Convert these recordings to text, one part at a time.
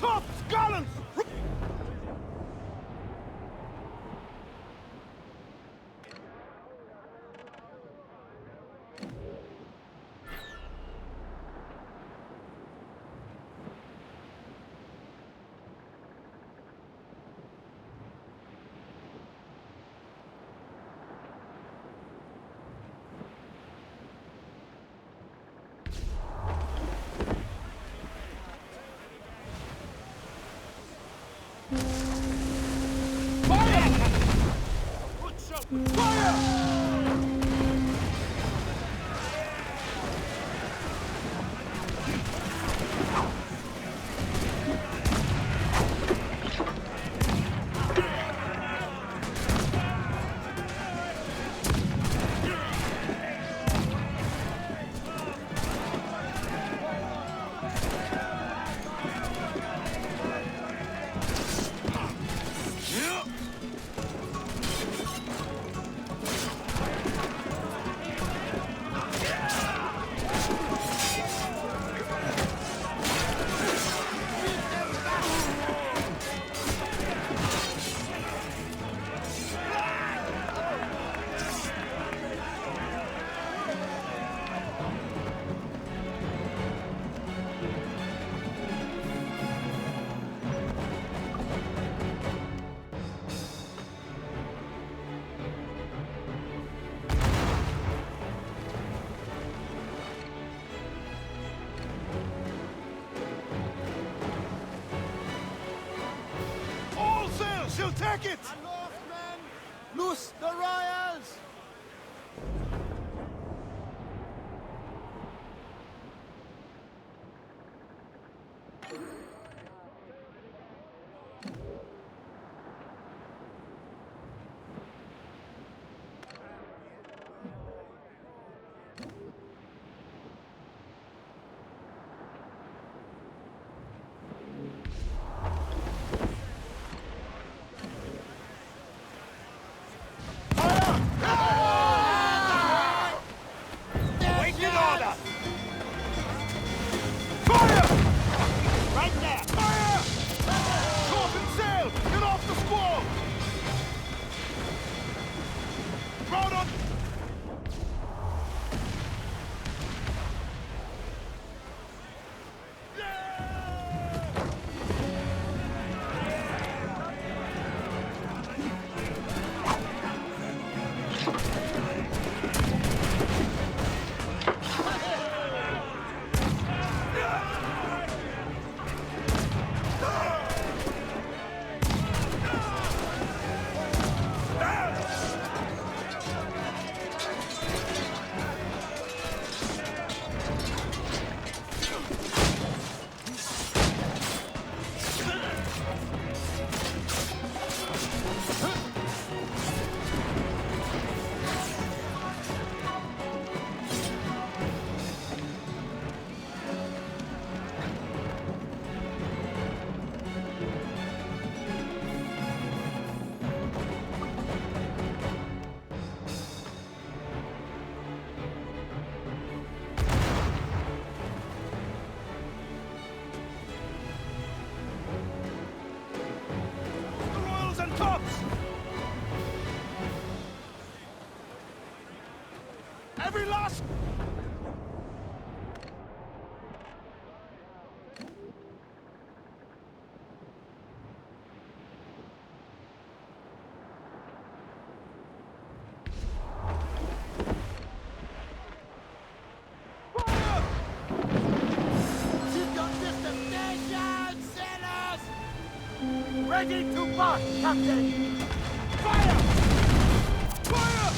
Tops! Gallants! She'll take it! Aloft, men! Loose the royals! Every last... Ready to march, Captain! Fire! Fire!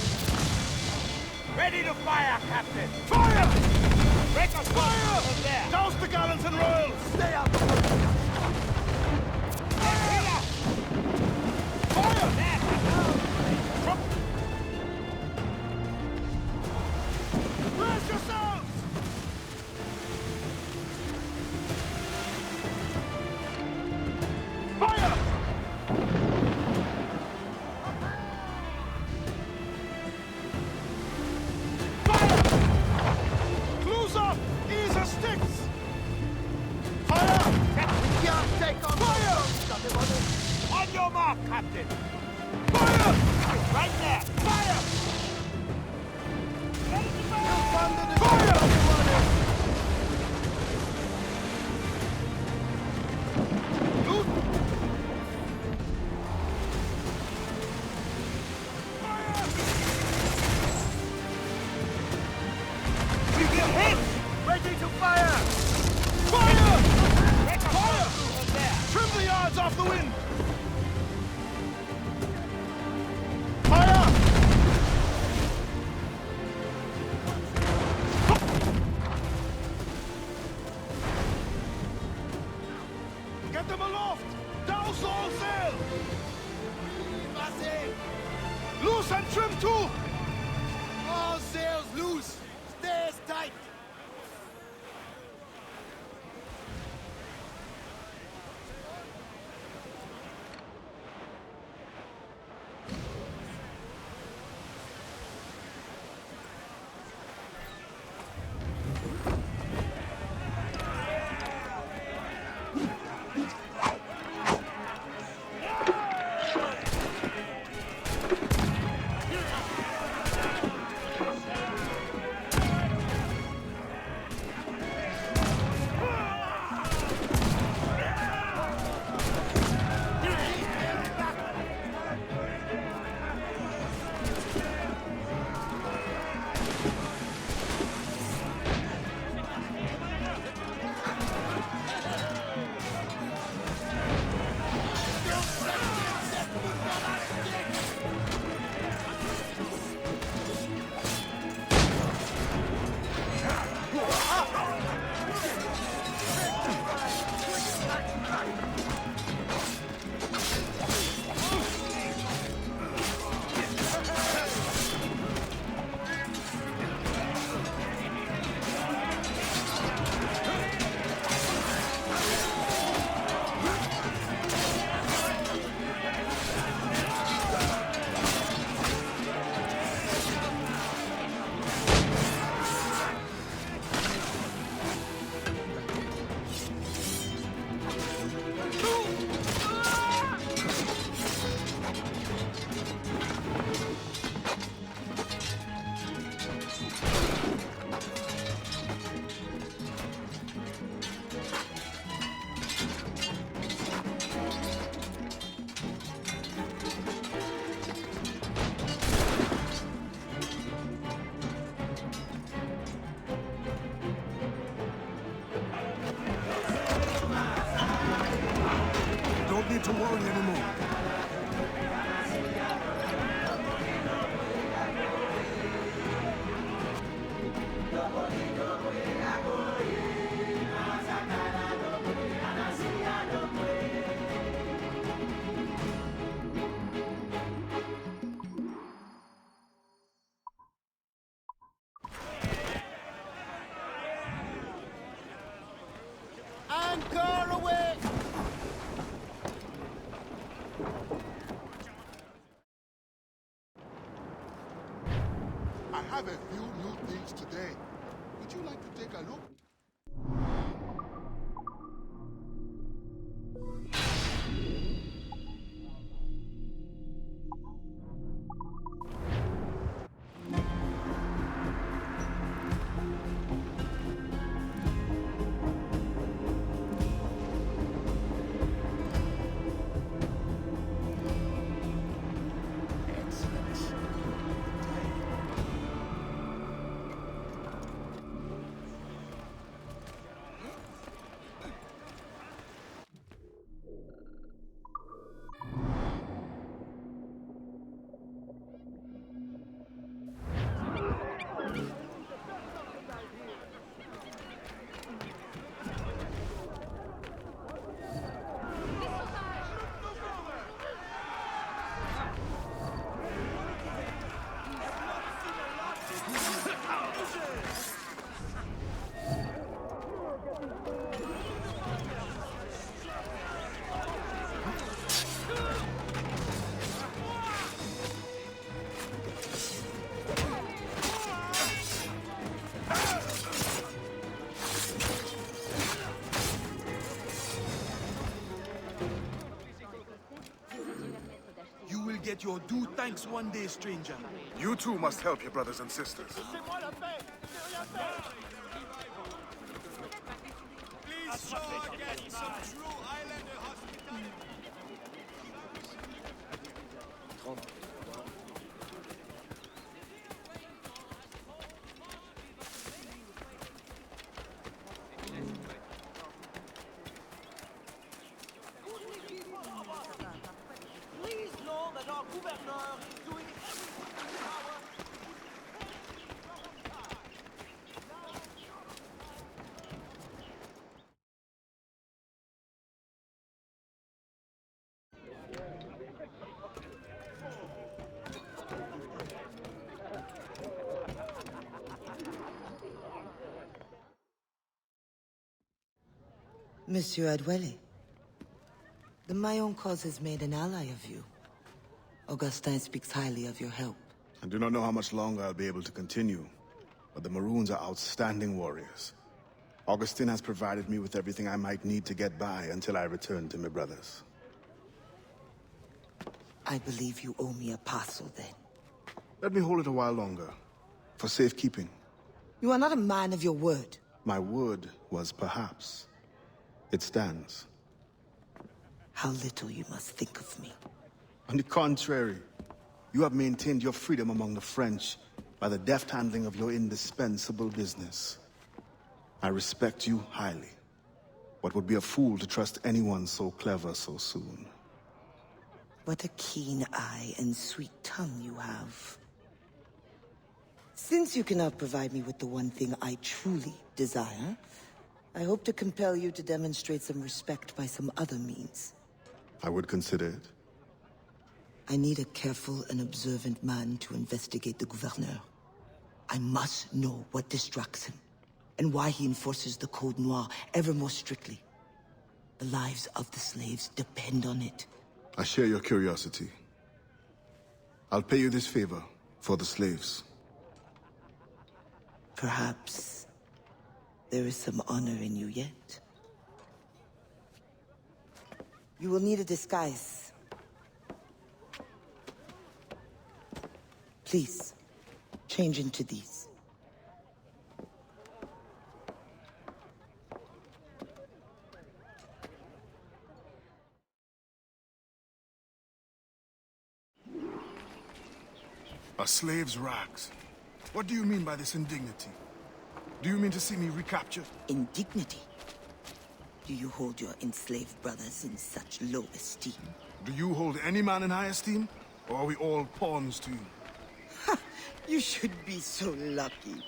Ready to fire, Captain! Fire! Break us Fire! from there! Douse the gallants and royals! Stay up! Fire! Fire! Brace yourselves! Fire! Fire! Close up! Ease the sticks! Fire! Captain. Fire! Right there. Fire! We get hit! Ready to fire! Fire! Break us Fire! through her there. Trim the yards off the wind! Fire! Get them aloft! Douse all sail! Loose and trim too! All sails loose. Stay tight. Don't need to worry anymore. Anchor away. I have a few new things today. Would you like to take a look? your due thanks one day, stranger. You too must help your brothers and sisters. Please show our guests some true islander hospitality. Please know that our gouverneur is doing everything in his power. Monsieur Adwele, the Mayon cause has made an ally of you. Augustin speaks highly of your help. I do not know how much longer I'll be able to continue, but the Maroons are outstanding warriors. Augustin has provided me with everything I might need to get by until I return to my brothers. I believe you owe me a parcel then. Let me hold it a while longer, for safekeeping. You are not a man of your word. My word was perhaps. It stands. How little you must think of me. On the contrary, you have maintained your freedom among the French by the deft handling of your indispensable business. I respect you highly, but would be a fool to trust anyone so clever so soon. What a keen eye and sweet tongue you have. Since you cannot provide me with the one thing I truly desire, I hope to compel you to demonstrate some respect by some other means. I would consider it. I need a careful and observant man to investigate the gouverneur. I must know what distracts him, and why he enforces the Code Noir ever more strictly. The lives of the slaves depend on it. I share your curiosity. I'll pay you this favor for the slaves. Perhaps there is some honor in you yet. You will need a disguise. Please, change into these. A slave's rags. What do you mean by this indignity? Do you mean to see me recaptured? Indignity? Do you hold your enslaved brothers in such low esteem? Do you hold any man in high esteem? Or are we all pawns to you? You should be so lucky.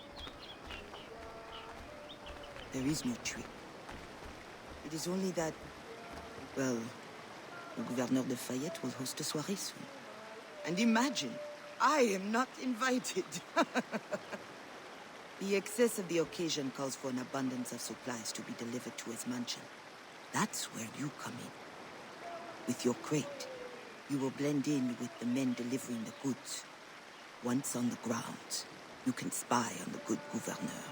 There is no trick. It is only that, well, the Gouverneur de Fayette will host a soirée soon. And imagine, I am not invited. The excess of the occasion calls for an abundance of supplies to be delivered to his mansion. That's where you come in. With your crate, you will blend in with the men delivering the goods. Once on the grounds, you can spy on the good gouverneur.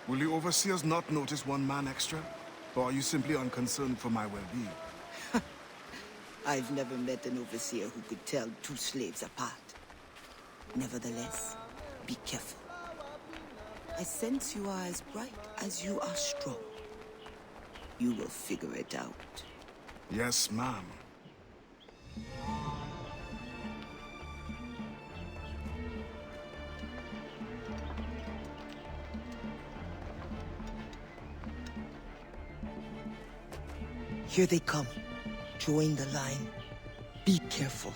Will the overseers not notice one man extra? Or are you simply unconcerned for my well-being? I've never met an overseer who could tell two slaves apart. Nevertheless, be careful. I sense you are as bright as you are strong. You will figure it out. Yes, ma'am. Here they come. Join the line. Be careful.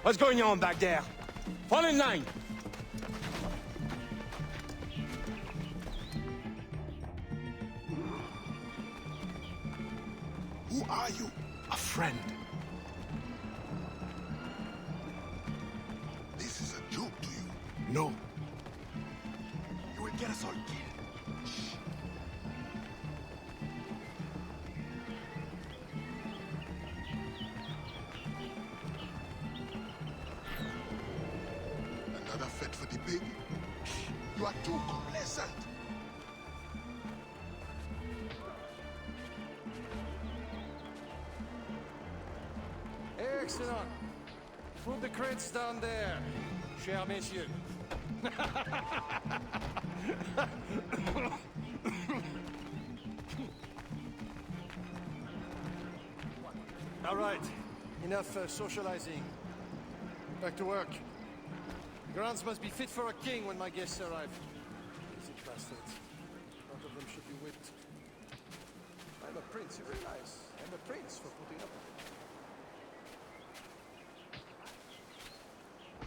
What's going on back there? Fall in line! Who are you? A friend. This is a joke to you. No. You will get us all killed. Shh. another fet for the pig? You are too complacent. Excellent. Put the crates down there, cher messieurs. All right, enough socializing. Back to work. The grounds must be fit for a king when my guests arrive. Lazy bastards. None of them should be whipped. I'm a prince, you realize? I'm a prince for putting up with it.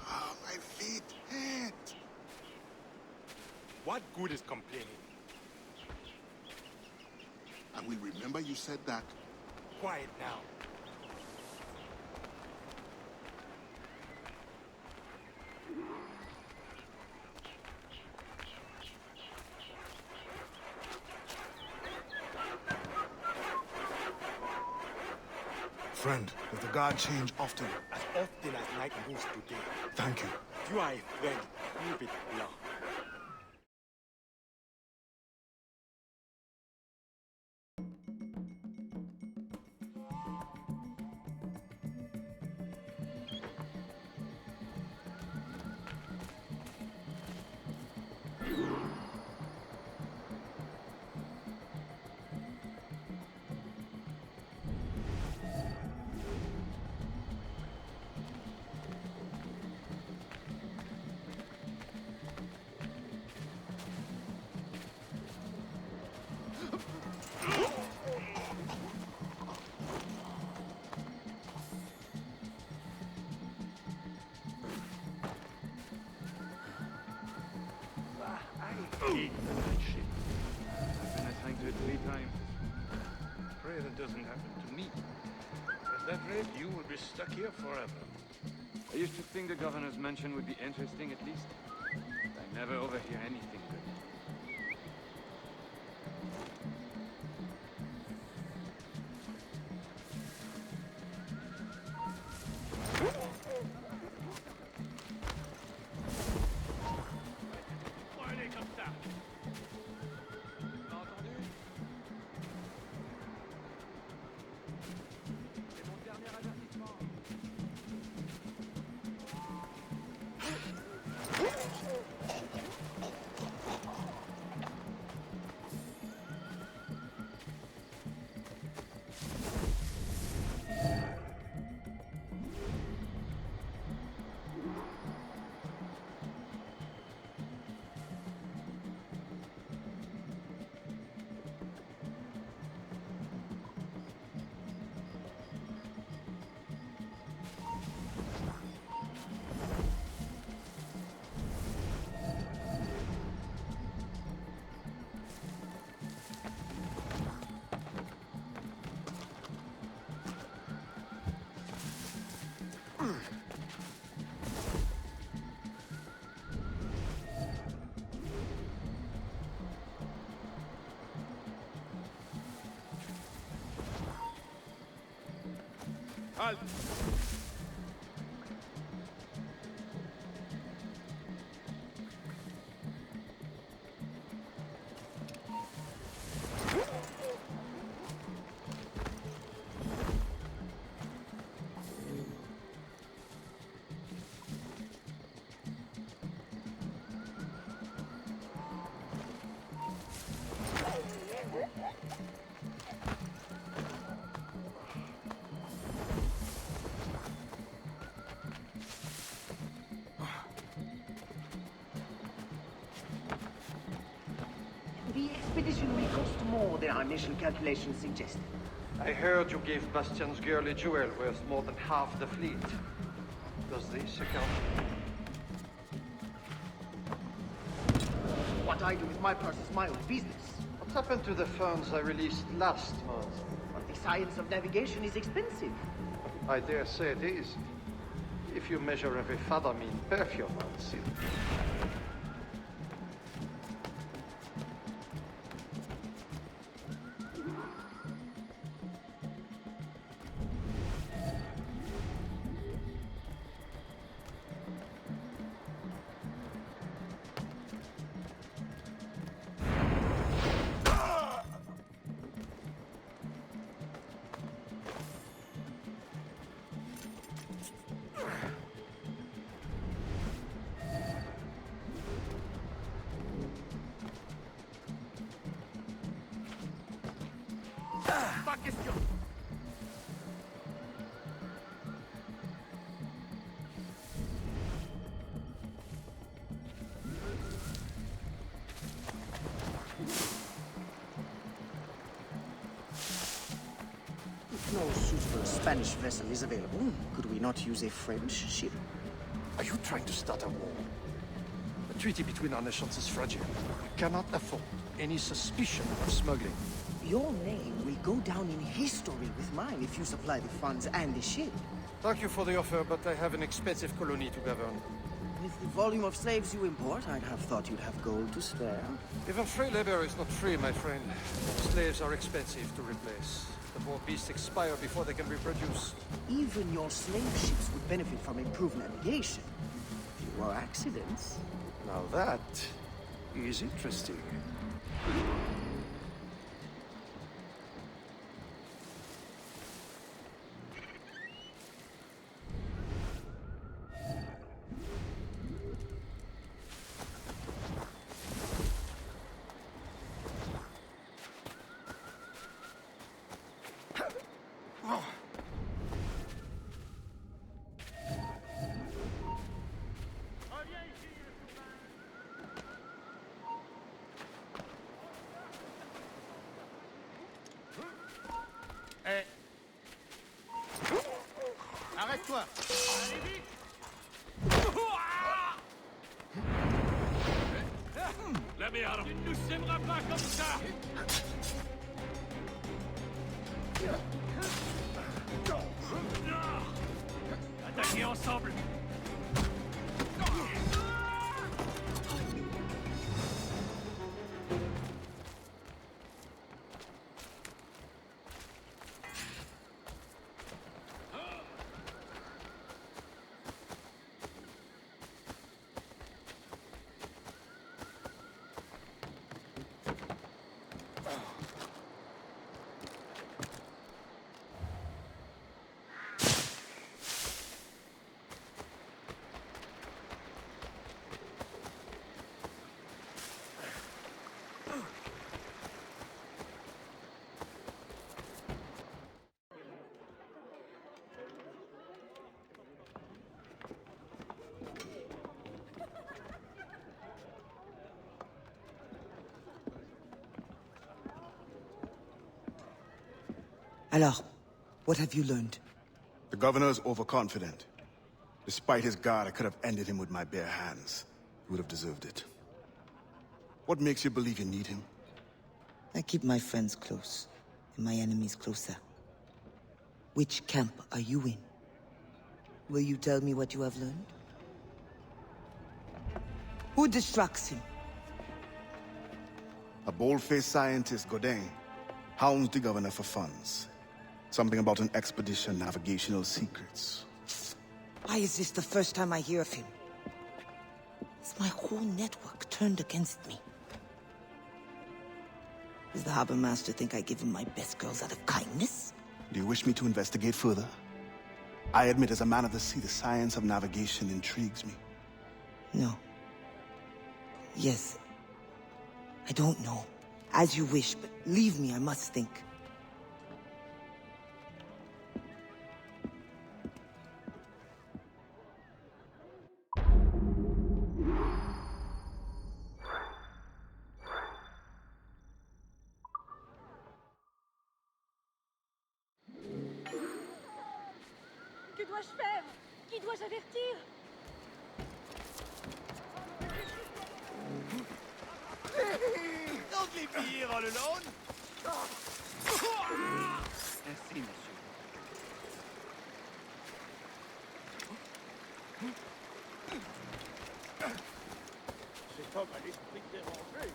Ah, my feet hurt. What good is complaining? I will remember you said that. Quiet now. Friend, does the guard change often? As often as night moves today. Thank you. You are a friend. Keep it low. I hate that shit. I've been assigned to it 3 times. Pray that doesn't happen to me. At that rate, you will be stuck here forever. I used to think the governor's mansion would be interesting, at least. I never overhear anything good. Halt! The expedition will cost more than our initial calculations suggested. I heard you gave Bastian's girl a jewel worth more than half the fleet. Does this account? What I do with my purse is my own business. What happened to the funds I released last month? But the science of navigation is expensive. I dare say it is. If you measure every fathom in performance, no suitable Spanish vessel is available, could we not use a French ship? Are you trying to start a war? The treaty between our nations is fragile. We cannot afford any suspicion of smuggling. Your name will go down in history with mine if you supply the funds and the ship. Thank you for the offer, but I have an expensive colony to govern. With the volume of slaves you import, I'd have thought you'd have gold to spare. Even free labor is not free, my friend. Slaves are expensive to replace. The poor beasts expire before they can reproduce. Even your slave ships would benefit from improved navigation. Fewer accidents. Now that is interesting. Arrête-toi! La merde! Tu ne nous sèmeras pas comme ça! Attaquez ensemble! Alors, what have you learned? The governor's overconfident. Despite his guard, I could have ended him with my bare hands. He would have deserved it. What makes you believe you need him? I keep my friends close, and my enemies closer. Which camp are you in? Will you tell me what you have learned? Who distracts him? A bold-faced scientist, Godin, hounds the governor for funds. Something about an expedition, navigational secrets. Why is this the first time I hear of him? Is my whole network turned against me? Does the harbor master think I give him my best girls out of kindness? Do you wish me to investigate further? I admit, as a man of the sea, the science of navigation intrigues me. No. Yes. I don't know. As you wish, but leave me, I must think. Que dois-je faire? Qui dois-je avertir? Don't leave me here all alone! Merci, monsieur. Cet homme a l'esprit dérangé.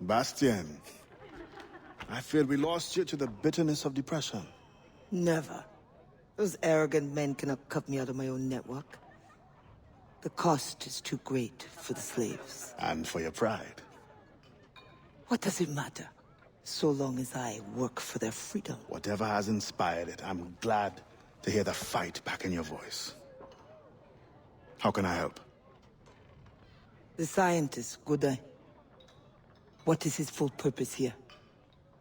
Bastien, I feared we lost you to the bitterness of depression. Never. Those arrogant men cannot cut me out of my own network. The cost is too great for the slaves. And for your pride. What does it matter? So long as I work for their freedom. Whatever has inspired it, I'm glad to hear the fight back in your voice. How can I help? The scientist, Godin. What is his full purpose here?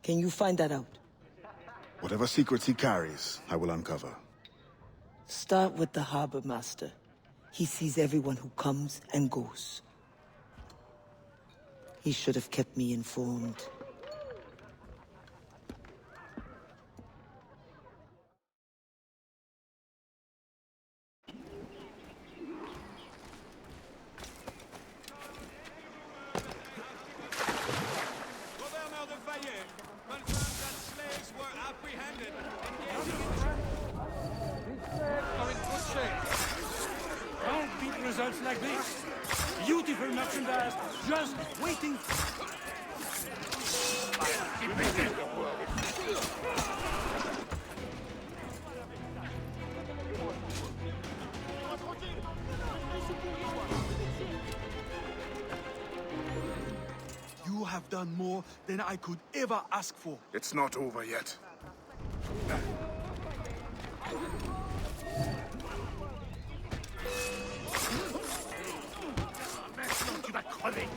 Can you find that out? Whatever secrets he carries, I will uncover. Start with the harbor master. He sees everyone who comes and goes. He should have kept me informed. Gouverneur de Fayet confirms that slaves were apprehended engaging Are in good shape. Don't beat results like this. Beautiful merchandise, just waiting. You have done more than I could ever ask for. It's not over yet. Tu vas crever.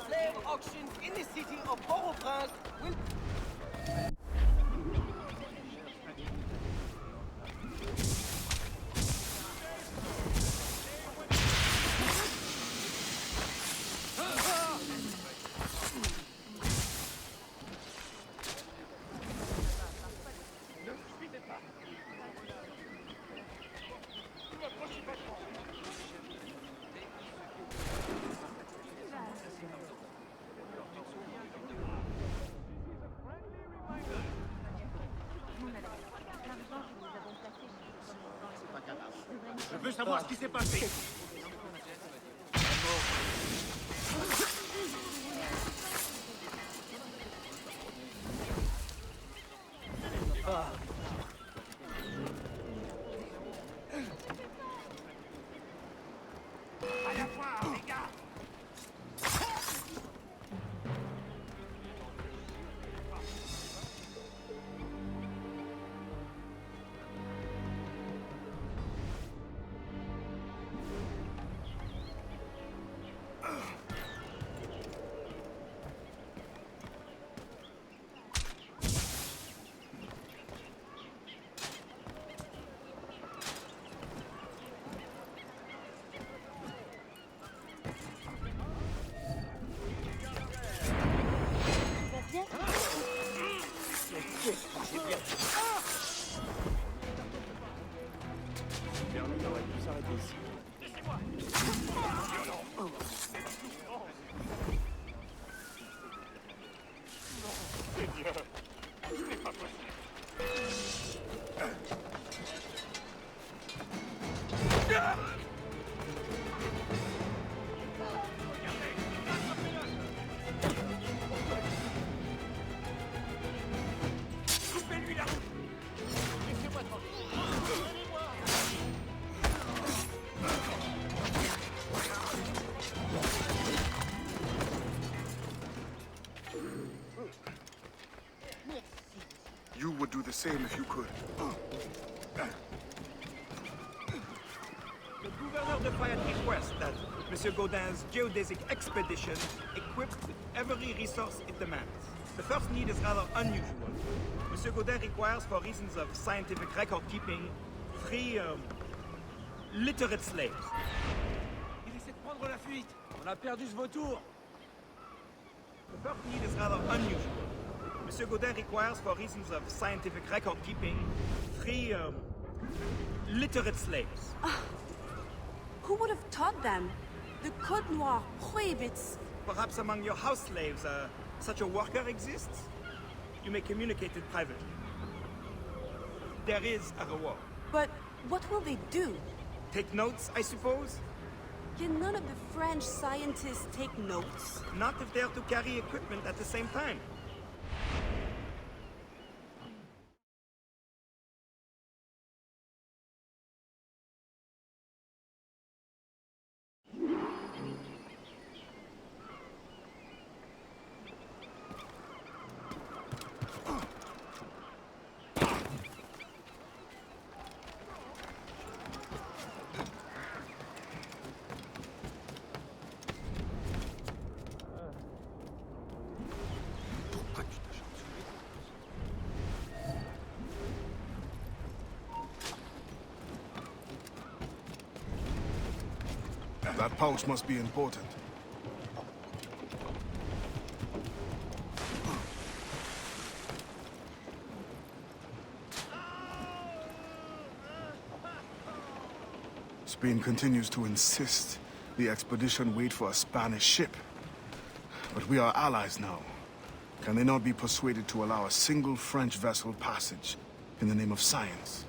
Slave auctions in the city of Port-au-Prince will... Je veux savoir ce qui s'est passé. You would do the same if you could. The Gouverneur de Fayet requests that Monsieur Godin's geodesic expedition equipped with every resource it demands. The first need is rather unusual. Monsieur Godin requires, for reasons of scientific record-keeping, 3 literate slaves. Il essaie de prendre la fuite. On a perdu ce vautour. The first need is rather unusual. Monsieur Godin requires, for reasons of scientific record-keeping, 3 literate slaves. Who would have taught them? The Code Noir prohibits. Perhaps among your house slaves, such a worker exists? you may communicate it privately. There is a reward. But what will they do? Take notes, I suppose? Can none of the French scientists take notes? Not if they are to carry equipment at the same time. That pouch must be important. Spain continues to insist the expedition wait for a Spanish ship. But we are allies now. Can they not be persuaded to allow a single French vessel passage in the name of science?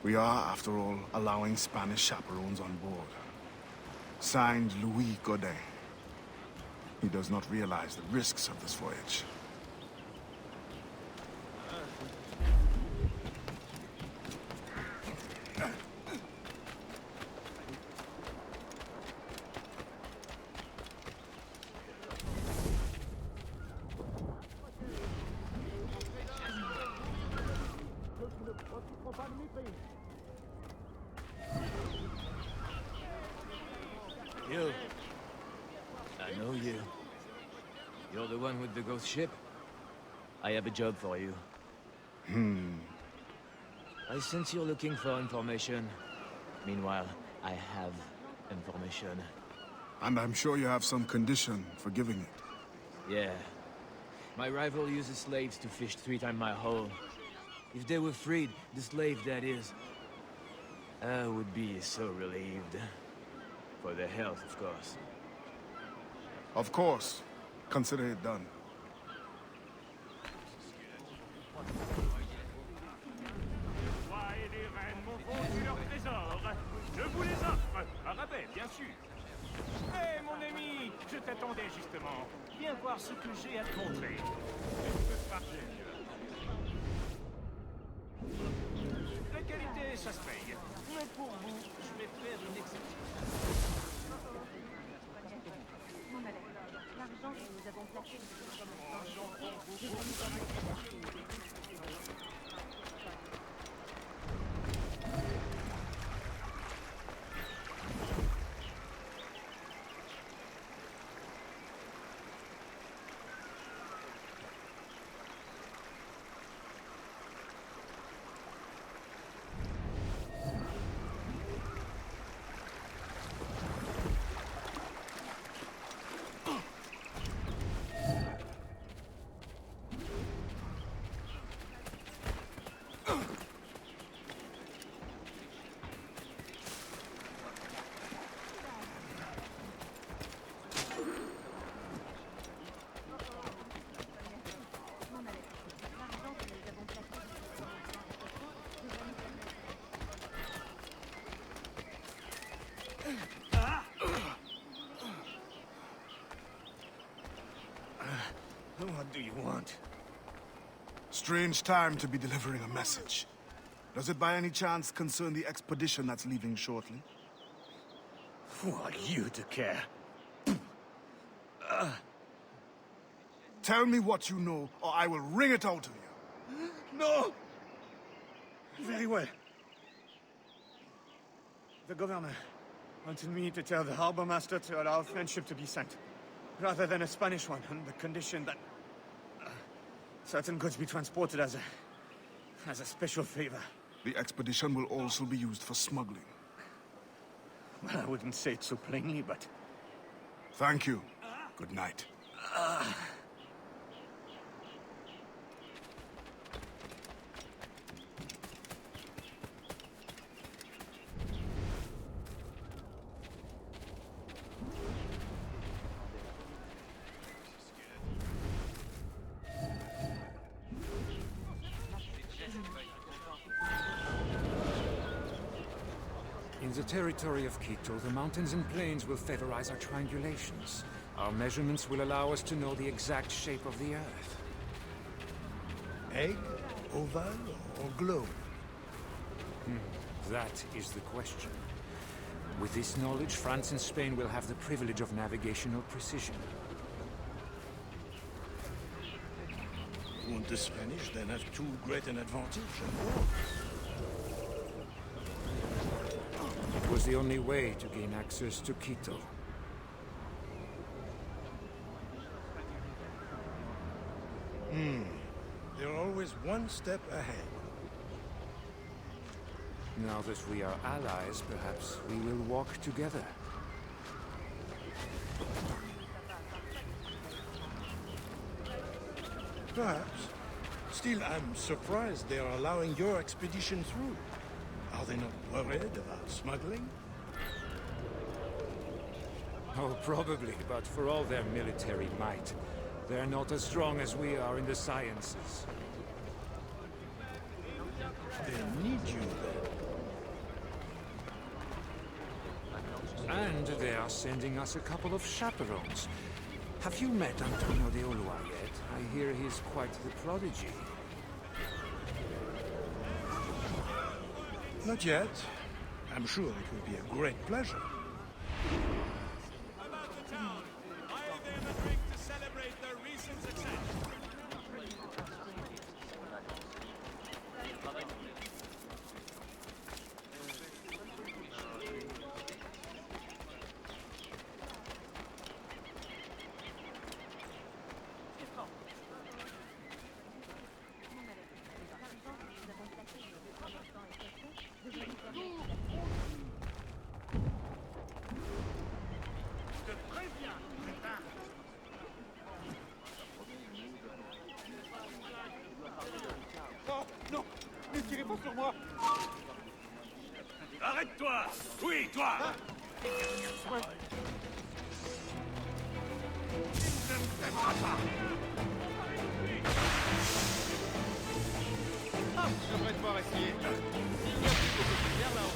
We are, after all, allowing Spanish chaperones on board. Signed, Louis Godin. He does not realize the risks of this voyage. You. I know you. You're the one with the ghost ship? I have a job for you. I sense you're looking for information. Meanwhile, I have information. And I'm sure you have some condition for giving it. Yeah. My rival uses slaves to fish 3 times my haul. If they were freed, the slave that is, I would be so relieved. For their health, of course. Of course. Consider it done. Et les reines m'ont vendu leurs trésors. Je vous les offre. À rabais, bien sûr. Hé, mon ami, je t'attendais justement. Viens voir ce que j'ai à te montrer. La qualité, ça se paye. Mais pour vous, je vais faire une exception. L'argent que nous avons placé What do you want? Strange time to be delivering a message. Does it by any chance concern the expedition that's leaving shortly? Who are you to care? Tell me what you know, or I will wring it out of you. No! Very well. The governor wanted me to tell the harbor master to allow a French ship to be sent, rather than a Spanish one, on the condition that certain goods be transported as a special favor. The expedition will also be used for smuggling. Well, I wouldn't say it so plainly, but... Thank you. Good night. the territory of Quito, the mountains and plains will favorize our triangulations. Our measurements will allow us to know the exact shape of the Earth. Egg, oval, or globe? That is the question. With this knowledge, France and Spain will have the privilege of navigational precision. Won't the Spanish then have too great an advantage? It was the only way to gain access to Quito. They're always one step ahead. Now that we are allies, perhaps we will walk together. Perhaps. Still, I'm surprised they're allowing your expedition through. Are they not worried about smuggling? Oh, probably, but for all their military might, they're not as strong as we are in the sciences. They need you then. And they are sending us a couple of chaperones. Have you met Antonio de Ulloa yet? I hear he's quite the prodigy. Not yet. I'm sure it will be a great pleasure. About the town, I owe them a drink to celebrate their recent success. Arrête-toi! Oui, toi! Ah, je devrais devoir essayer. Il y a plus beaucoup de lumière là-haut, hein?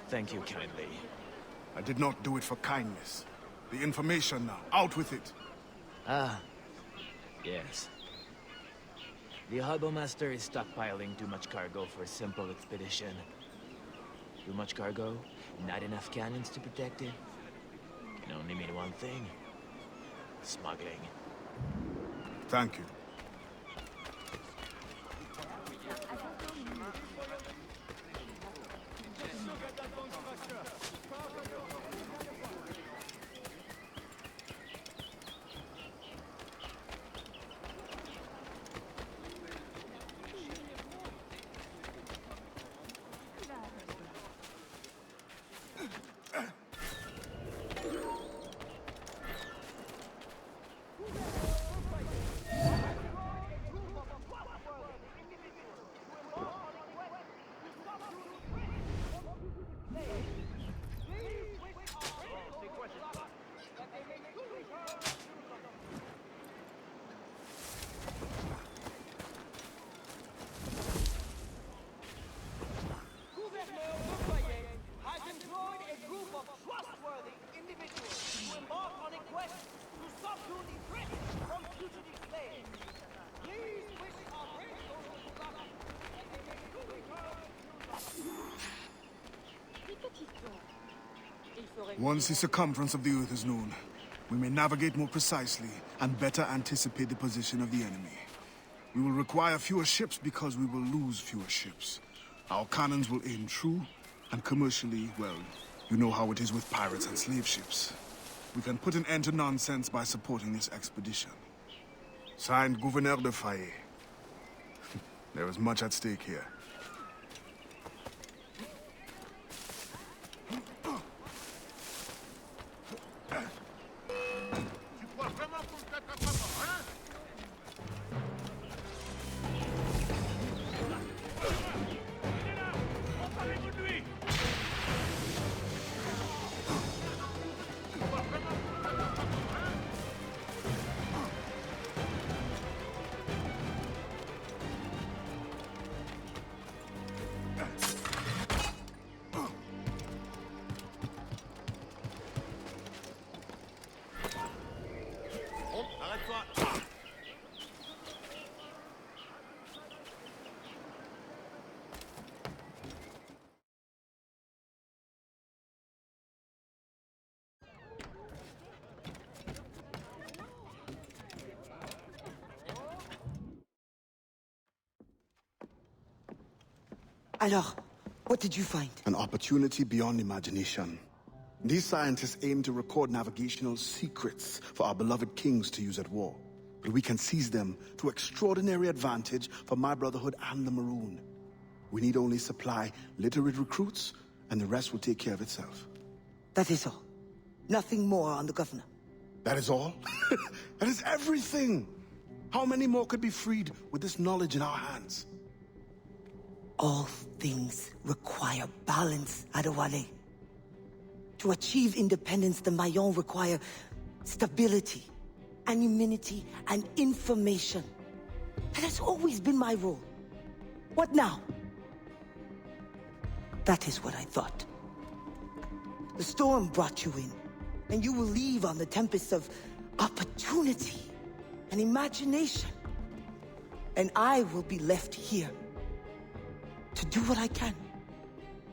Thank you kindly. I did not do it for kindness. The information now, out with it. Ah, yes. The Harbor Master is stockpiling too much cargo for a simple expedition. Too much cargo, not enough cannons to protect it. Can only mean one thing. Smuggling. Thank you. quest to subdue the British from fugitive slaves. Please wish our brave soldiers luck, and they may soon return to Once the circumference of the Earth is known, we may navigate more precisely and better anticipate the position of the enemy. We will require fewer ships because we will lose fewer ships. Our cannons will aim true, and commercially, well, you know how it is with pirates and slave ships. We can put an end to nonsense by supporting this expedition. Signed, Gouverneur de Fayet. There is much at stake here. Alors, what did you find? An opportunity beyond imagination. These scientists aim to record navigational secrets for our beloved kings to use at war. But we can seize them to extraordinary advantage for my Brotherhood and the Maroon. We need only supply literate recruits, and the rest will take care of itself. That is all. Nothing more on the governor. That is all? That is everything! How many more could be freed with this knowledge in our hands? All things require balance, Adewale. To achieve independence, the Mayans require stability, anonymity, and information. That has always been my role. What now? That is what I thought. The storm brought you in, and you will leave on the tempest of opportunity and imagination. And I will be left here to do what I can.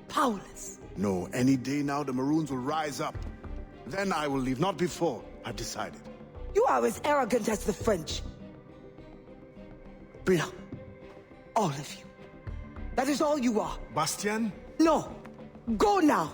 Powerless. No, any day now the Maroons will rise up. Then I will leave, not before. I've decided. You are as arrogant as the French. Brilliant. All of you. That is all you are. Bastien? No. Go now.